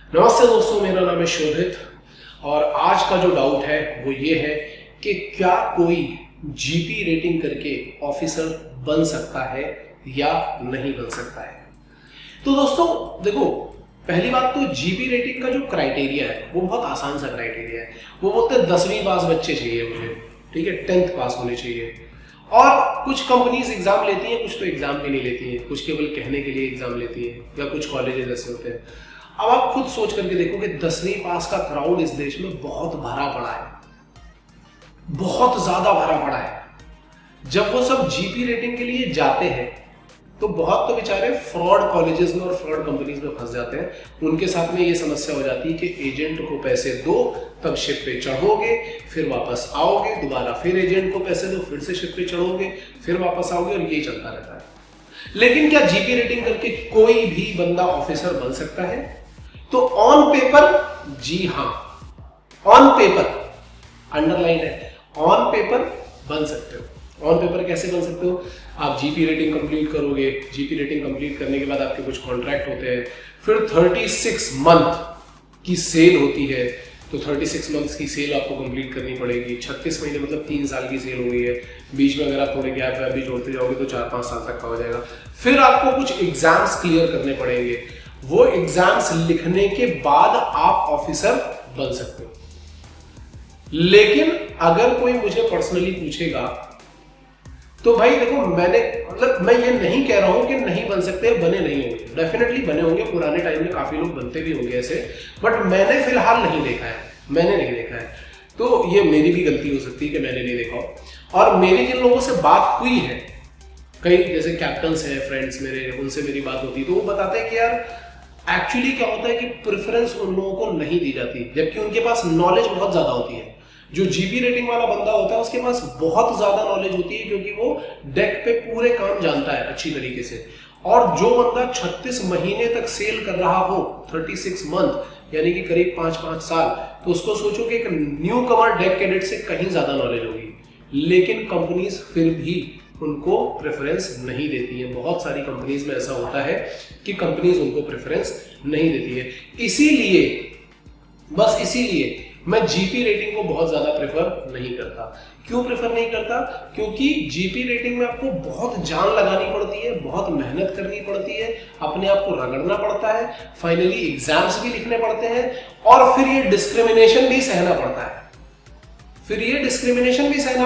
नमस्ते दोस्तों, मेरा नाम है शोभित और आज का जो डाउट है वो ये है कि क्या कोई जीपी रेटिंग करके ऑफिसर बन सकता है या नहीं बन सकता है। तो दोस्तों देखो, पहली बात तो जीपी रेटिंग का जो क्राइटेरिया है वो बहुत आसान सा क्राइटेरिया है। वो बोलते हैं 10वीं पास बच्चे चाहिए मुझे, ठीक है, 10th पास होने चाहिए। और कुछ कंपनीज एग्जाम लेती हैं, कुछ तो एग्जाम भी नहीं लेती हैं, कुछ केवल कहने के लिए एग्जाम लेती हैं, या कुछ कॉलेजेस ऐसे होते हैं। अब आप खुद सोच करके देखो कि 10वीं पास का क्राउड इस देश में बहुत भरा पड़ा है, बहुत ज्यादा भरा पड़ा है। जब वो सब जीपी रेटिंग के लिए जाते हैं तो बहुत तो बेचारे फ्रॉड कॉलेजेस में और फ्रॉड कंपनीज में फंस जाते हैं। उनके साथ में ये समस्या हो जाती है कि एजेंट को पैसे दो, तब शिप पे चढ़ोगे, फिर वापस आओगे, दोबारा फिर एजेंट को पैसे दो, फिर से शिप पे चढ़ोगे, फिर वापस आओगे, और ये चलता रहता है। लेकिन क्या जीपी रेटिंग करके कोई भी बंदा ऑफिसर बन सकता है? तो ऑन पेपर जी हां, ऑन पेपर, अंडरलाइन है, ऑन पेपर बन सकते हो। ऑन पेपर कैसे बन सकते हो? आप जीपी रेटिंग कंप्लीट करोगे, जीपी रेटिंग कंप्लीट करने के बाद आपके कुछ कॉन्ट्रैक्ट होते हैं, फिर 36 मंथ की सेल होती है, तो 36 मंथ्स की सेल आपको कंप्लीट करनी पड़ेगी। 36 महीने मतलब 3 साल की सेल हो गई है। बीच में अगर आप थोड़े गैप भी जोड़ते जाओगे तो 4-5 साल तक का हो जाएगा। फिर आपको कुछ एग्जाम्स क्लियर करने पड़ेंगे। वो एग्जाम्स लिखने के बाद आप ऑफिसर बन सकते हो। लेकिन अगर कोई मुझे पर्सनली पूछेगा तो भाई देखो, मैं ये नहीं कह रहा हूं कि नहीं बन सकते, बने नहीं होंगे, डेफिनेटली बने होंगे। पुराने टाइम में काफी लोग बनते भी होंगे ऐसे, बट मैंने फिलहाल नहीं देखा है, मैंने नहीं देखा है। तो ये मेरी भी गलती हो सकती है कि मैंने नहीं देखा। और मेरी जिन लोगों से बात हुई है, कई जैसे कैप्टन्स हैं, फ्रेंड्स मेरे, उनसे मेरी बात होती है तो वो बताते हैं कि यार एक्चुअली क्या होता है कि प्रेफरेंस उन लोगों को नहीं दी जाती, जबकि उनके पास नॉलेज बहुत ज्यादा होती है। जो जीपी रेटिंग वाला बंदा होता है उसके पास बहुत ज्यादा नॉलेज होती है, क्योंकि वो डेक पे पूरे काम जानता है अच्छी तरीके से। और जो बंदा 36 महीने तक सेल कर रहा हो, 36 मंथ यानी कि करीब 5-5 साल, तो उसको सोचो कि एक न्यू कमर डेक कैडेट से कहीं ज्यादा नॉलेज होगी। लेकिन कंपनीज फिर भी उनको प्रेफरेंस नहीं देती है। बहुत सारी कंपनीज में ऐसा होता है कि कंपनीज उनको प्रेफरेंस नहीं देती है। इसीलिए मैं जीपी रेटिंग को बहुत ज्यादा प्रेफर नहीं करता। क्यों प्रेफर नहीं करता? क्योंकि जीपी रेटिंग में आपको बहुत जान लगानी पड़ती है, बहुत मेहनत करनी पड़ती है, अपने आप को रगड़ना पड़ता है, फाइनली एग्जाम्स भी लिखने पड़ते हैं, और फिर ये डिस्क्रिमिनेशन भी सहना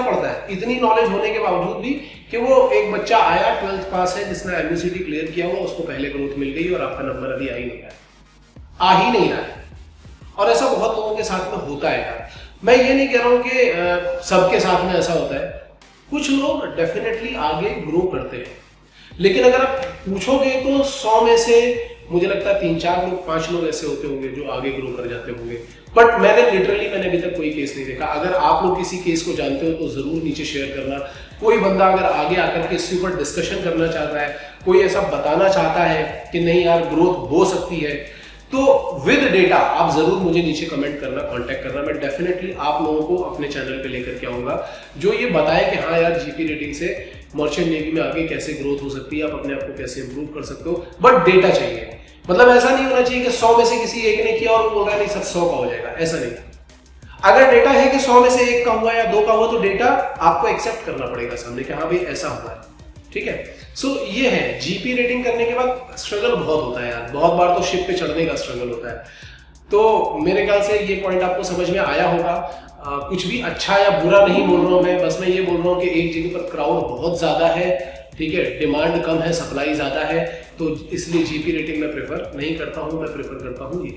पड़ता है। इतनी नॉलेज होने के बावजूद भी कि वो एक बच्चा आया, 12th पास है, जिसने एमयूसीटी क्लियर किया हुआ, उसको पहले ग्रोथ मिल गई और आपका नंबर अभी आ ही नहीं रहा है। और ऐसा बहुत लोगों के साथ में होता है यार। मैं ये नहीं कह रहा हूं कि सबके साथ में ऐसा होता है, कुछ लोग डेफिनेटली आगे ग्रो करते हैं। लेकिन अगर आप पूछोगे तो 100 में से मुझे लगता है 3-4 लोग, 5 लोग ऐसे होते होंगे जो आगे ग्रो कर जाते होंगे। बट मैंने अभी तक कोई केस नहीं देखा। अगर आप लोग किसी केस को जानते हो तो जरूर नीचे शेयर करना। कोई बंदा अगर आगे आकर के इसके ऊपर डिस्कशन करना चाहता है, कोई ऐसा बताना चाहता है कि नहीं यार ग्रोथ हो सकती है, तो विद डेटा आप जरूर मुझे नीचे कमेंट करना, कांटेक्ट करना। मैं डेफिनेटली आप लोगों को अपने चैनल पे लेकर के आऊंगा जो ये बताए कि हाँ यार जीपी रेटिंग से मर्चेंट नेवी में आगे कैसे ग्रोथ हो सकती है, आप अपने आप को कैसे इंप्रूव कर सकते हो। बट डेटा चाहिए, मतलब ऐसा नहीं होना चाहिए कि 100 में से किसी एक ने किया और वो बोल रहा है नहीं सब 100 का हो जाएगा, ऐसा नहीं। अगर डेटा है कि 100 में से 1 का हुआ या 2 का हुआ, तो डेटा आपको एक्सेप्ट करना पड़ेगा सामने कि हाँ भाई ऐसा हुआ है, ठीक है। सो ये है, जीपी रेटिंग करने के बाद स्ट्रगल बहुत होता है यार, बहुत बार तो शिप पे चढ़ने का स्ट्रगल होता है। तो मेरे ख्याल से ये पॉइंट आपको समझ में आया होगा। कुछ भी अच्छा या बुरा नहीं बोल रहा हूं मैं, बस मैं ये बोल रहा हूँ कि एक जगह पर क्राउड बहुत ज्यादा है, ठीक है, डिमांड कम है, सप्लाई ज्यादा है, तो इसलिए जीपी रेटिंग मैं प्रेफर नहीं करता हूँ। मैं प्रेफर करता हूँ ये।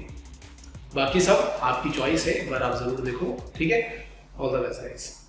बाकी सब आपकी चॉइस है, एक बार आप जरूर देखो, ठीक है। All the best guys.